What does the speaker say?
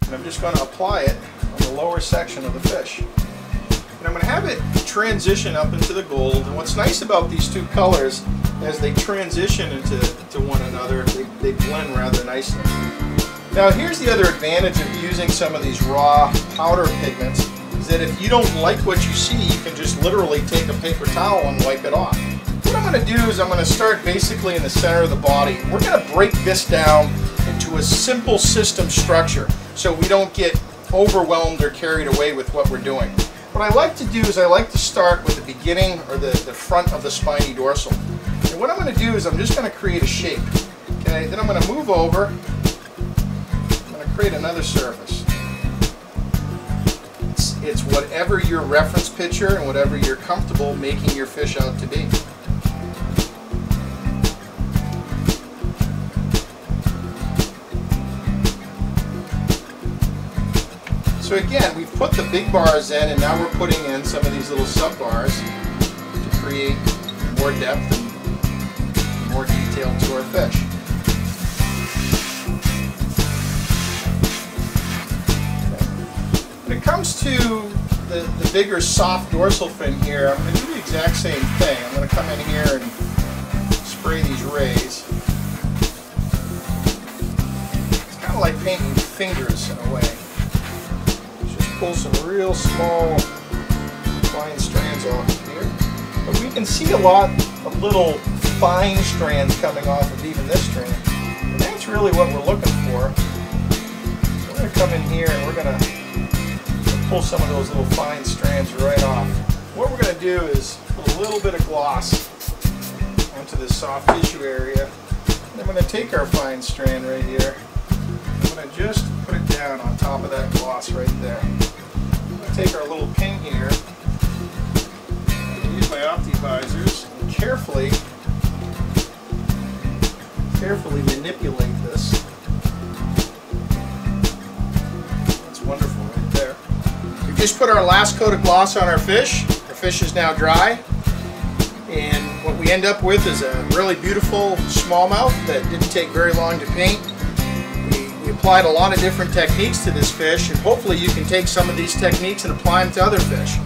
and I'm just going to apply it on the lower section of the fish. And I'm going to have it transition up into the gold. And what's nice about these two colors, as they transition into one another, they blend rather nicely. Now here's the other advantage of using some of these raw powder pigments, is that if you don't like what you see, you can just literally take a paper towel and wipe it off. What I'm going to do is I'm going to start basically in the center of the body. We're going to break this down into a simple system structure so we don't get overwhelmed or carried away with what we're doing. What I like to do is I like to start with the beginning or the front of the spiny dorsal. And what I'm going to do is I'm just going to create a shape. Okay, then I'm going to move over. I'm going to create another surface. It's whatever your reference picture and whatever you're comfortable making your fish out to be. So again, we've put the big bars in, and now we're putting in some of these little sub bars to create more depth and more detail to our fish. When it comes to the bigger soft dorsal fin here, I'm going to do the exact same thing. I'm going to come in here and spray these rays. It's kind of like painting fingers in a way. Pull some real small fine strands off of here. But we can see a lot of little fine strands coming off of even this strand. And that's really what we're looking for. So we're going to come in here and we're going to pull some of those little fine strands right off. What we're going to do is put a little bit of gloss onto this soft tissue area. And I'm going to take our fine strand right here. I'm going to just put it down on top of that gloss right there. I'm going to take our little pin here, use my optivisors, and carefully manipulate this. That's wonderful right there. We've just put our last coat of gloss on our fish. Our fish is now dry. And what we end up with is a really beautiful smallmouth that didn't take very long to paint. We applied a lot of different techniques to this fish, and hopefully you can take some of these techniques and apply them to other fish.